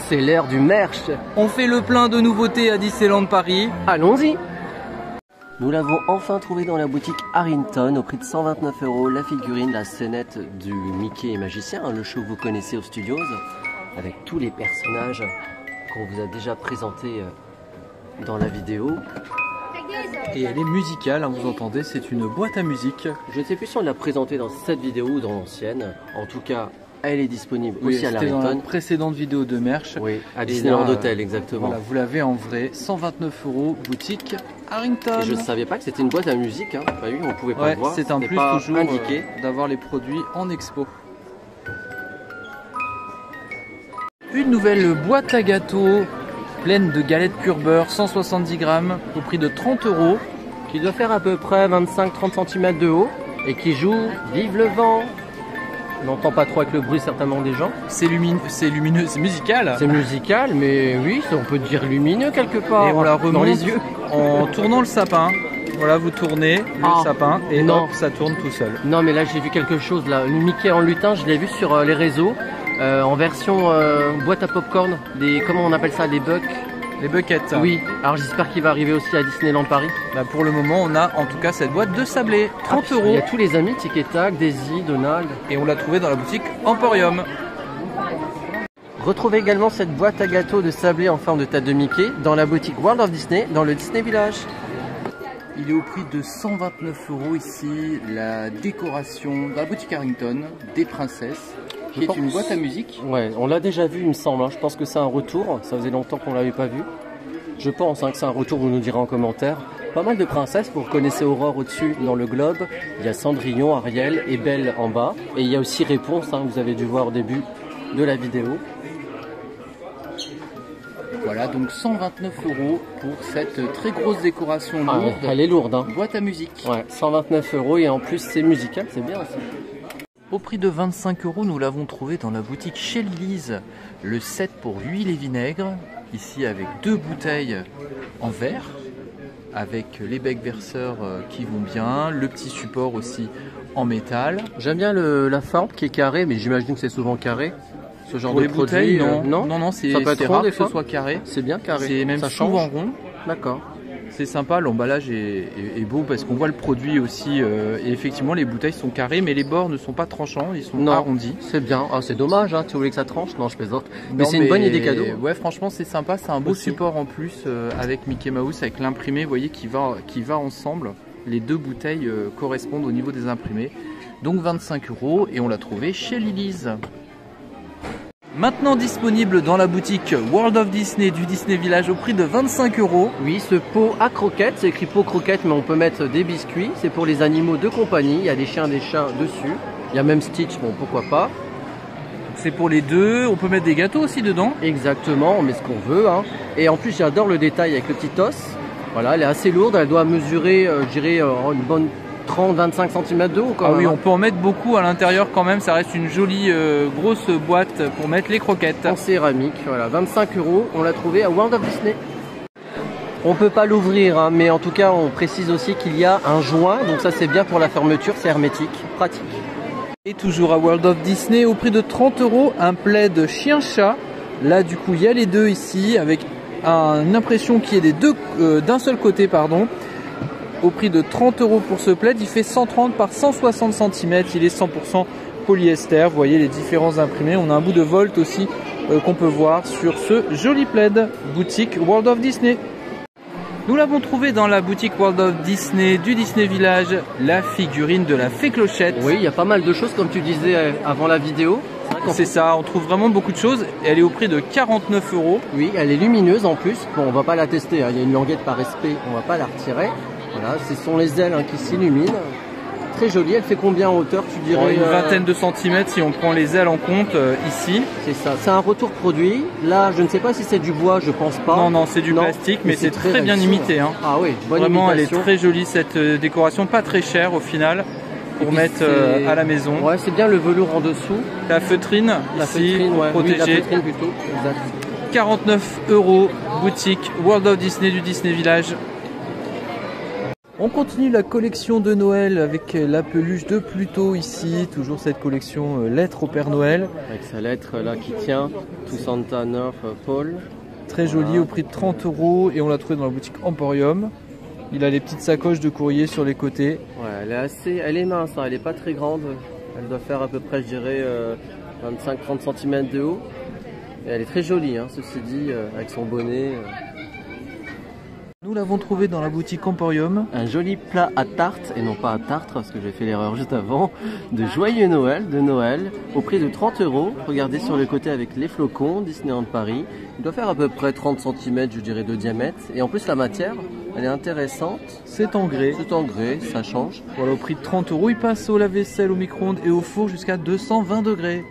c'est l'heure du merch. On fait le plein de nouveautés à Disneyland Paris. Allons-y. Nous l'avons enfin trouvé dans la boutique Harrington au prix de 129 €, la figurine, la scénette du Mickey et Magicien, le show que vous connaissez aux studios, avec tous les personnages qu'on vous a déjà présentés dans la vidéo. Et elle est musicale, hein, vous entendez, c'est une boîte à musique. Je ne sais plus si on l'a présentée dans cette vidéo ou dans l'ancienne. En tout cas, elle est disponible Oui, aussi à c'était dans l'Harrington. la précédente vidéo de merch. Oui, à Disneyland là, Hotel, exactement. Voilà, vous l'avez en vrai, 129 €, boutique Harrington. Et je ne savais pas que c'était une boîte à musique, hein. Enfin, oui, on pouvait pas le voir. C'est un plus pas toujours indiqué. D'avoir les produits en expo. Une nouvelle boîte à gâteaux pleine de galettes pur beurre, 170 grammes, au prix de 30 €. Qui doit faire à peu près 25-30 cm de haut et qui joue Vive le vent. On n'entend pas trop avec le bruit certainement des gens. C'est lumineux, c'est musical. C'est musical, mais oui, on peut dire lumineux quelque part. Et on la remonte dans les yeux. en tournant le sapin. Voilà, vous tournez le sapin et non. hop, ça tourne tout seul. Non, mais là j'ai vu quelque chose là. Le Mickey en lutin, je l'ai vu sur les réseaux en version boîte à popcorn. Comment on appelle ça, des bucks. Les buckets. Oui, alors j'espère qu'il va arriver aussi à Disneyland Paris. Bah pour le moment, on a en tout cas cette boîte de sablé, 30 €. Il y a tous les amis, Tic et Tac, Daisy, Donald. Et on l'a trouvé dans la boutique Emporium. Retrouvez également cette boîte à gâteaux de sablé en forme de tête de Mickey dans la boutique World of Disney, dans le Disney Village. Il est au prix de 129 € ici, la décoration dans la boutique Harrington des princesses, qui est une boîte à musique. Ouais, on l'a déjà vu il me semble, hein. Je pense que c'est un retour, ça faisait longtemps qu'on ne l'avait pas vu. Je pense que c'est un retour, vous nous direz en commentaire. Pas mal de princesses, vous reconnaissez Aurore au-dessus dans le globe, il y a Cendrillon, Ariel et Belle en bas. Et il y a aussi Réponse, hein, vous avez dû voir au début de la vidéo. Voilà, donc 129 € pour cette très grosse décoration lourde. Elle est lourde, hein. Boîte à musique. Ouais, 129 € et en plus c'est musical, c'est bien aussi. Au prix de 25 €, nous l'avons trouvé dans la boutique chez Lise, le set pour huile et vinaigre, ici avec 2 bouteilles en verre, avec les becs verseurs qui vont bien, le petit support aussi en métal. J'aime bien la forme qui est carrée, mais j'imagine que c'est souvent carré. Ce genre pour de les bouteilles, produit, non, c'est rond rare des que ce fois soit carré. C'est bien carré. C'est même ça souvent change. rond. D'accord. C'est sympa, l'emballage est beau parce qu'on voit le produit aussi. Et effectivement, les bouteilles sont carrées, mais les bords ne sont pas tranchants, ils sont arrondis. C'est bien. Ah, c'est dommage, hein, tu voulais que ça tranche? Non, je plaisante. Mais c'est une bonne idée cadeau. Ouais, franchement, c'est sympa. C'est un beau support en plus avec Mickey Mouse, avec l'imprimé, vous voyez, qui va ensemble. Les 2 bouteilles correspondent au niveau des imprimés. Donc 25 € et on l'a trouvé chez Lily's. Maintenant disponible dans la boutique World of Disney du Disney Village au prix de 25 €. Oui, ce pot à croquettes, c'est écrit pot croquettes, mais on peut mettre des biscuits. C'est pour les animaux de compagnie. Il y a des chiens, des chats dessus. Il y a même Stitch, bon pourquoi pas. C'est pour les deux. On peut mettre des gâteaux aussi dedans. Exactement, on met ce qu'on veut, hein. Et en plus, j'adore le détail avec le petit os. Voilà, elle est assez lourde. Elle doit mesurer, je dirais, une bonne 30-25 cm de haut quand même. Oui, on peut en mettre beaucoup à l'intérieur quand même, ça reste une jolie grosse boîte pour mettre les croquettes. En céramique, voilà, 25 €, on l'a trouvé à World of Disney. On peut pas l'ouvrir, hein, mais en tout cas on précise aussi qu'il y a un joint, donc ça c'est bien pour la fermeture, c'est hermétique, pratique. Et toujours à World of Disney, au prix de 30 €, un plaid chien-chat. Là du coup il y a les deux ici, avec une impression qui est d'un seul côté, pardon. Au prix de 30 € pour ce plaid, il fait 130 par 160 cm, il est 100% polyester, vous voyez les différents imprimés. On a un bout de Volt aussi qu'on peut voir sur ce joli plaid, boutique World of Disney. Nous l'avons trouvé dans la boutique World of Disney du Disney Village, la figurine de la Fée Clochette. Oui, il y a pas mal de choses comme tu disais avant la vidéo. C'est ça, on trouve vraiment beaucoup de choses. Elle est au prix de 49 €. Oui, elle est lumineuse en plus. Bon, on va pas la tester, hein. Il y a une languette par respect, on va pas la retirer. Voilà, ce sont les ailes, hein, qui s'illuminent. Très jolie, elle fait combien en hauteur, tu dirais? Une vingtaine de centimètres si on prend les ailes en compte ici. C'est ça, c'est un retour produit. Là, je ne sais pas si c'est du bois, je pense pas. Non, c'est du plastique, mais c'est très bien imité, hein. Ah oui, bonne Vraiment, imitation. elle est très jolie cette décoration, pas très chère au final, pour mettre à la maison. Ouais, c'est bien le velours en dessous. La feutrine, ici, ouais. protégée. Oui, la feutrine plutôt, exact. 49 €, boutique World of Disney du Disney Village. On continue la collection de Noël avec la peluche de Pluto ici, toujours cette collection lettre au Père Noël. Avec sa lettre là qui tient, To Santa North Pole. Très jolie au prix de 30 € et on l'a trouvé dans la boutique Emporium. Il a les petites sacoches de courrier sur les côtés. Ouais, elle est mince, hein, elle est pas très grande. Elle doit faire à peu près, je dirais, 25-30 cm de haut. Et elle est très jolie, hein, ceci dit, avec son bonnet. Nous l'avons trouvé dans la boutique Emporium. Un joli plat à tarte, et non pas à tartre, parce que j'ai fait l'erreur juste avant, de Joyeux Noël, au prix de 30 €. Regardez sur le côté avec les flocons, Disneyland Paris. Il doit faire à peu près 30 cm, je dirais, de diamètre. Et en plus, la matière, elle est intéressante. C'est en grès. C'est en grès, ça change. Voilà, au prix de 30 €. Il passe au lave-vaisselle, au micro-ondes et au four jusqu'à 220 degrés.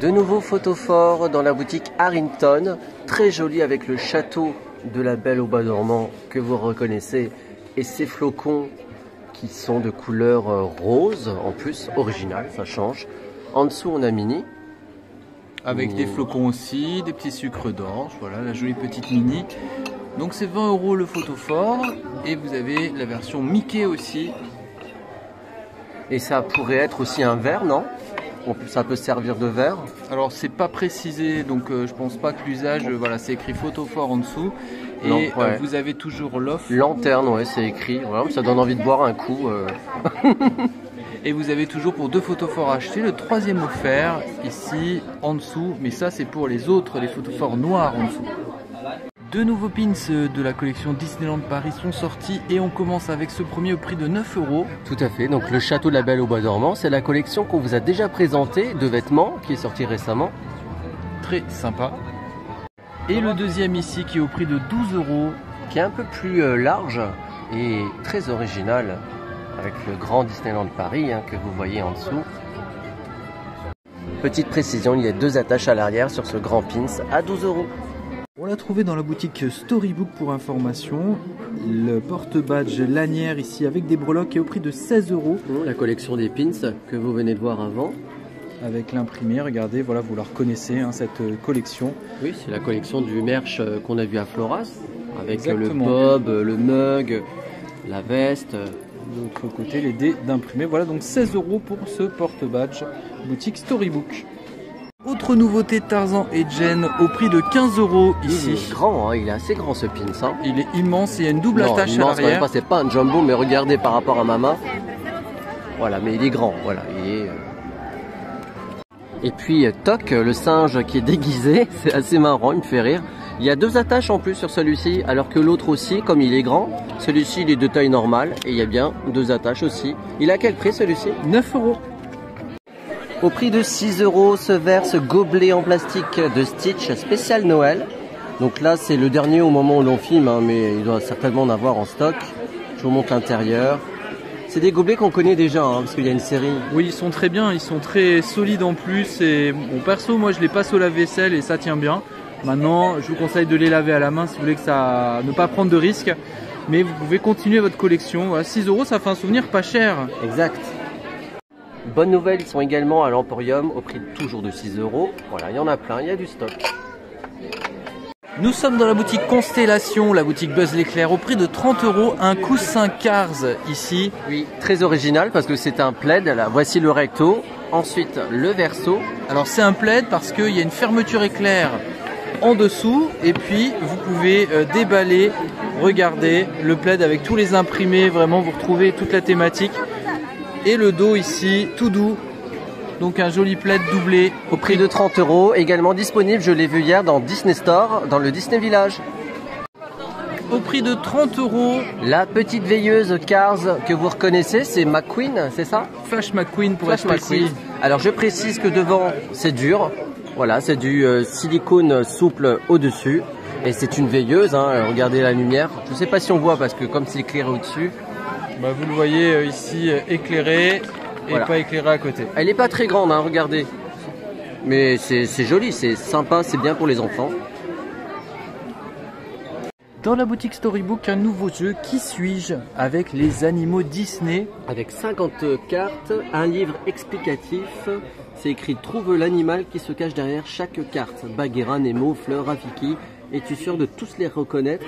De nouveaux photophores dans la boutique Harrington. Très joli avec le château de la Belle au Bois dormant que vous reconnaissez et ces flocons qui sont de couleur rose en plus, original, ça change. En dessous on a Minnie avec des flocons aussi, des petits sucres d'orge, voilà la jolie petite Minnie. Donc c'est 20 € le photophore et vous avez la version Mickey aussi. Et ça pourrait être aussi un verre, non? Ça peut servir de verre. Alors c'est pas précisé, donc je pense pas que l'usage, voilà, c'est écrit photophore en dessous. Et non, ouais. Vous avez toujours l'offre. Lanterne, ouais, c'est écrit. Voilà, ça donne envie de boire un coup. Et vous avez toujours pour 2 photophores achetés, le 3e offert ici en dessous. Mais ça c'est pour les autres, les photophores noirs en dessous. 2 nouveaux pins de la collection Disneyland Paris sont sortis et on commence avec ce premier au prix de 9 €. Tout à fait, donc le château de la Belle au Bois dormant, c'est la collection qu'on vous a déjà présentée de vêtements qui est sortie récemment. Très sympa. Et le deuxième ici qui est au prix de 12 €. Qui est un peu plus large et très original avec le grand Disneyland Paris que vous voyez en dessous. Petite précision, il y a 2 attaches à l'arrière sur ce grand pins à 12 €. On l'a trouvé dans la boutique Storybook pour information. Le porte-badge lanière ici avec des breloques est au prix de 16 €. La collection des pins que vous venez de voir avant. Avec l'imprimé, regardez, voilà, vous la reconnaissez, cette collection. Oui, c'est la collection du merch qu'on a vu à Floras. Avec exactement. Le bob, le mug, la veste. De l'autre côté, les dés d'imprimé. Voilà, donc 16 € pour ce porte-badge. Boutique Storybook. Autre nouveauté, Tarzan et Jen au prix de 15 € ici. Il est grand, hein, il est assez grand ce pins. Hein. Il est immense et il y a une double attache à l'arrière. C'est pas un jumbo, mais regardez par rapport à ma main. Voilà, mais il est grand. Voilà, il est. Et puis Toc, le singe qui est déguisé, c'est assez marrant, il me fait rire. Il y a 2 attaches en plus sur celui-ci, alors que l'autre aussi, comme il est grand, celui-ci il est de taille normale et il y a bien 2 attaches aussi. Il a quel prix celui-ci? 9 €. Au prix de 6 € ce verre, ce gobelet en plastique de Stitch spécial Noël. Donc là c'est le dernier au moment où l'on filme, mais il doit certainement en avoir en stock. Je vous montre l'intérieur. C'est des gobelets qu'on connaît déjà, parce qu'il y a une série. Oui, ils sont très bien, ils sont très solides en plus. Et bon, perso, moi je les passe au lave-vaisselle et ça tient bien. Maintenant, je vous conseille de les laver à la main si vous voulez ne pas prendre de risques. Mais vous pouvez continuer votre collection. Voilà, 6 €, ça fait un souvenir pas cher. Exact. Bonne nouvelle, ils sont également à l'Emporium au prix toujours de 6 €. Voilà, il y en a plein, il y a du stock. Nous sommes dans la boutique Constellation, la boutique Buzz l'éclair, au prix de 30 €, un coussin Cars ici. Oui, très original parce que c'est un plaid. Là, voici le recto, ensuite le verso. Alors c'est un plaid parce qu'il y a une fermeture éclair en dessous et puis vous pouvez déballer, regardez le plaid avec tous les imprimés, vraiment vous retrouvez toute la thématique. Et le dos ici, tout doux. Donc un joli plaid doublé au prix de 30 €, également disponible, je l'ai vu hier dans Disney Store, dans le Disney Village. Au prix de 30 €. La petite veilleuse Cars que vous reconnaissez, c'est McQueen, c'est ça? Flash McQueen pour être précis. Alors je précise que devant c'est dur, voilà, c'est du silicone souple au-dessus. Et c'est une veilleuse, regardez la lumière. Je ne sais pas si on voit parce que comme c'est éclairé au-dessus. Bah, vous le voyez ici éclairé. Et voilà. Pas éclairé à côté. Elle n'est pas très grande, regardez. Mais c'est joli, c'est sympa, c'est bien pour les enfants. Dans la boutique Storybook, un nouveau jeu, Qui suis-je? Avec les animaux Disney. Avec 50 cartes, un livre explicatif. C'est écrit « Trouve l'animal qui se cache derrière chaque carte. Bagheera, Nemo, Fleur, Rafiki. Es-tu sûr de tous les reconnaître ?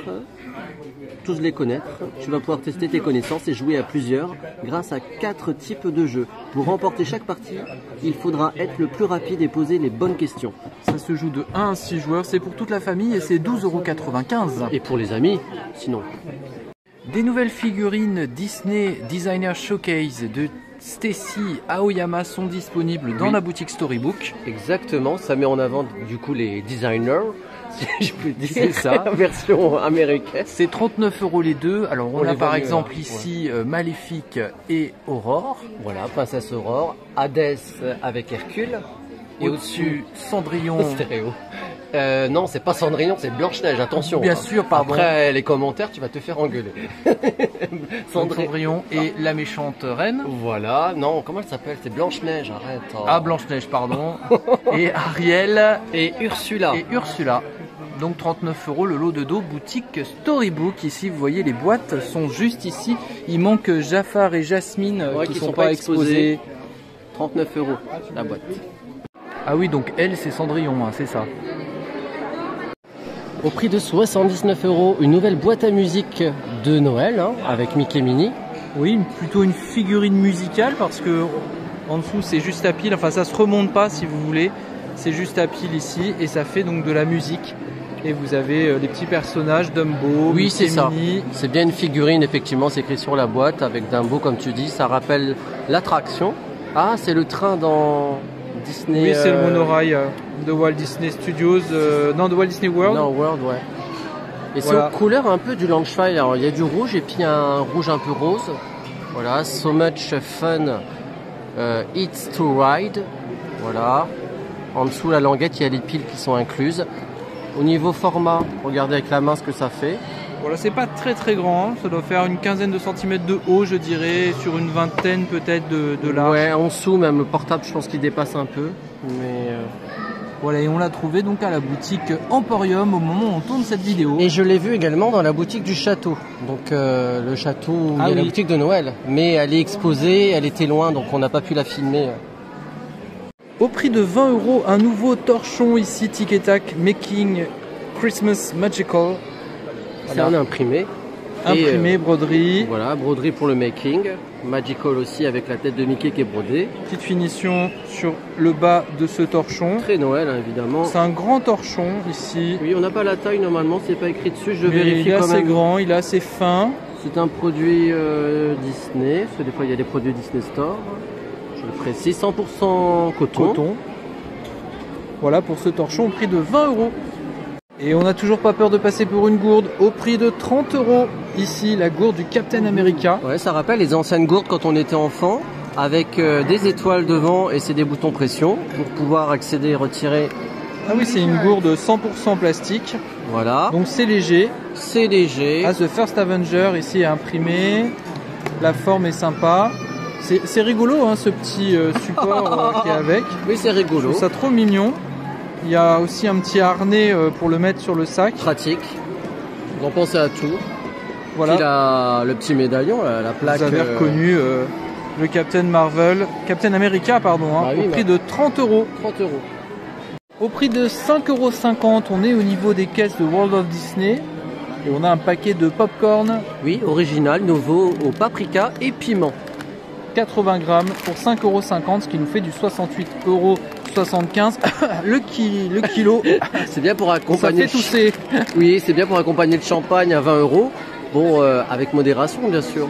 Tous les connaître. Tu vas pouvoir tester tes connaissances et jouer à plusieurs grâce à 4 types de jeux. Pour remporter chaque partie, il faudra être le plus rapide et poser les bonnes questions. Ça se joue de 1 à 6 joueurs, c'est pour toute la famille et c'est 12,95 €. Et pour les amis, sinon. Des nouvelles figurines Disney Designer Showcase de Stacy Aoyama sont disponibles dans la boutique Storybook. Exactement, ça met en avant du coup les designers, si je peux dire. C'est ça. Version américaine. C'est 39 € les deux. Alors on a par exemple mieux, ici Maléfique et Aurore. Voilà, Princesse Aurore, Hadès avec Hercule. Et au-dessus, Cendrillon. Stéréo. Non, c'est pas Cendrillon, c'est Blanche-Neige, attention. Bien sûr, pardon. Après les commentaires, tu vas te faire engueuler. Cendrillon et la méchante reine. Voilà, non, comment elle s'appelle? C'est Blanche-Neige, arrête. Oh. Ah, Blanche-Neige, pardon. Et Ariel. Et Ursula. Et Ursula. Donc 39 € le lot de dos, boutique Storybook. Ici, vous voyez, les boîtes sont juste ici. Il manque Jafar et Jasmine qui sont pas exposés. 39 € la boîte. Ah oui, donc elle, c'est Cendrillon, hein, c'est ça. Au prix de 79 €, une nouvelle boîte à musique de Noël, hein, avec Mickey Minnie. Oui, plutôt une figurine musicale parce que en dessous c'est juste à pile, enfin ça se remonte pas si vous voulez, c'est juste à pile ici et ça fait donc de la musique. Et vous avez les petits personnages, Dumbo, oui, c'est ça. Minnie. C'est bien une figurine, effectivement, c'est écrit sur la boîte avec Dumbo, comme tu dis, ça rappelle l'attraction. Ah, c'est le train dans Disney. Oui, c'est le monorail de Walt Disney Studios, non, de Walt Disney World. Non, World, ouais. Et Voilà. c'est aux couleurs un peu du Launchfire. Alors, il y a du rouge et puis un rouge un peu rose. Voilà, so much fun, it's to ride. Voilà. En dessous, la languette, il y a les piles qui sont incluses. Au niveau format, regardez avec la main ce que ça fait. Voilà, c'est pas très très grand, hein. Ça doit faire une quinzaine de centimètres de haut, je dirais, sur une vingtaine peut-être de large. Ouais, en dessous, même le portable, je pense qu'il dépasse un peu. Mais Voilà, et on l'a trouvé donc à la boutique Emporium au moment où on tourne cette vidéo. Et je l'ai vu également dans la boutique du château. Donc le château, il y a la boutique de Noël. Mais elle est exposée, elle était loin, donc on n'a pas pu la filmer. Au prix de 20 €, un nouveau torchon ici, Tic et Tac, Making Christmas Magical. C'est un imprimé. Imprimé, broderie. Voilà, broderie pour le making. Magical aussi avec la tête de Mickey qui est brodée. Petite finition sur le bas de ce torchon. Très Noël, hein, évidemment. C'est un grand torchon ici. Oui, on n'a pas la taille normalement, c'est pas écrit dessus. Je Mais vérifie il est quand assez même. grand, il est assez fin. C'est un produit Disney, parce que des fois il y a des produits Disney Store. Je le précise, 100% coton. Voilà pour ce torchon au prix de 20 €. Et on n'a toujours pas peur de passer pour une gourde au prix de 30 €. Ici, la gourde du Captain America. Ouais, ça rappelle les anciennes gourdes quand on était enfant, avec des étoiles devant et c'est des boutons pression pour pouvoir accéder et retirer. Ah oui, c'est une gourde 100% plastique. Voilà. Donc c'est léger. C'est léger. Ah, The First Avenger ici est imprimé. La forme est sympa. C'est rigolo hein, ce petit support qui est avec. Oui, c'est Je rigolo. trouve ça trop mignon. Il y a aussi un petit harnais pour le mettre sur le sac. Pratique. On pensait à tout. Voilà. Puis le petit médaillon, la plaque. Vous avez reconnu le Captain Marvel, Captain America pardon, hein, Bah oui, au prix de 30 €. 30 €. Au prix de 5,50 €, on est au niveau des caisses de World of Disney. Et on a un paquet de popcorn, Oui, original, nouveau, au paprika et piment. 80 grammes pour 5,50 €, ce qui nous fait du 68,75 €. Le kilo, C'est bien pour ça accompagner. fait tousser. Oui, c'est bien pour accompagner le champagne à 20 €. Bon, avec modération, bien sûr.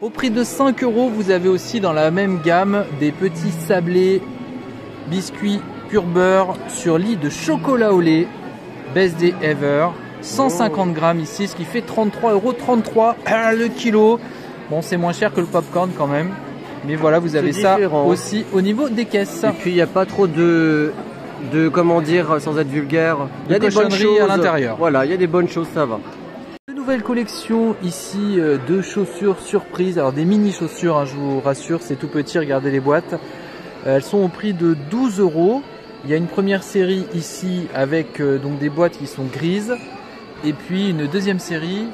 Au prix de 5 €, vous avez aussi dans la même gamme des petits sablés, biscuits pur beurre sur lit de chocolat au lait. Best Day Ever. 150 grammes ici, ce qui fait 33,33 € le kilo. Bon, c'est moins cher que le popcorn quand même. Mais voilà, vous avez ça différent. aussi au niveau des caisses. Et puis il n'y a pas trop de comment dire, sans être vulgaire, il y a De des bonnes cochonneries choses à l'intérieur. Voilà, il y a des bonnes choses, ça va. Une nouvelle collection ici de chaussures surprises. Alors des mini chaussures, hein, je vous rassure, c'est tout petit, regardez les boîtes. Elles sont au prix de 12 €. Il y a une première série ici avec donc des boîtes qui sont grises. Et puis une deuxième série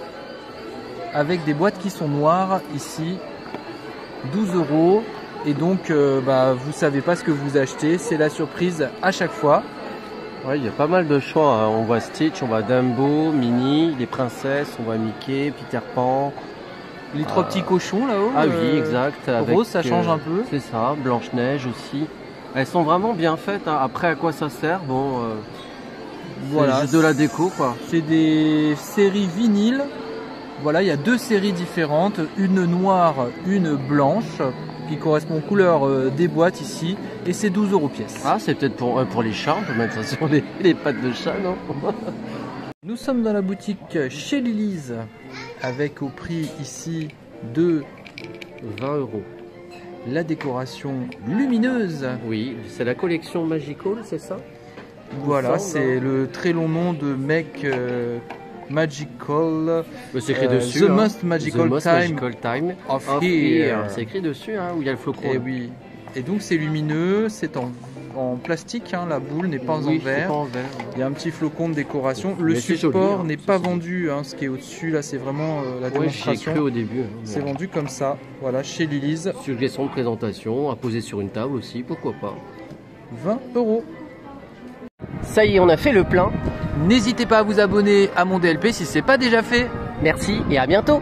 avec des boîtes qui sont noires ici. 12 €. Et donc vous savez pas ce que vous achetez, c'est la surprise à chaque fois. Ouais, il y a pas mal de choix, hein. On voit Stitch, on voit Dumbo, Minnie, les princesses, on voit Mickey, Peter Pan. Les trois petits cochons là-haut. Ah oui, exact. Rose, ça change un peu. C'est ça, Blanche-Neige aussi. Elles sont vraiment bien faites, hein. Après, à quoi ça sert? Bon, voilà, c'est juste de la déco, quoi. C'est des séries vinyles. Voilà, il y a 2 séries différentes, une noire, une blanche, qui correspond aux couleurs des boîtes ici, et c'est 12 € pièce. Ah, c'est peut-être pour les chats, on peut mettre ça sur les pattes de chat, non? Nous sommes dans la boutique chez Lily's, avec au prix ici de 20 €. La décoration lumineuse. Oui, c'est la collection Magical, c'est ça? Voilà, c'est le très long nom de Make Magical. C'est écrit dessus. The Most Magical Time of Here. C'est écrit dessus, hein, où il y a le flocon. Et oui. Et donc c'est lumineux, c'est en plastique, hein, la boule n'est pas en verre. Il y a un petit flocon de décoration. Le support n'est pas vendu, hein, ce qui est au-dessus là, c'est vraiment la démonstration. J'ai cru au début. Hein, c'est vendu comme ça, voilà, chez Lily's. Suggestion de présentation, à poser sur une table aussi, pourquoi pas. 20 €. Ça y est, on a fait le plein. N'hésitez pas à vous abonner à mon DLP si ce n'est pas déjà fait. Merci et à bientôt.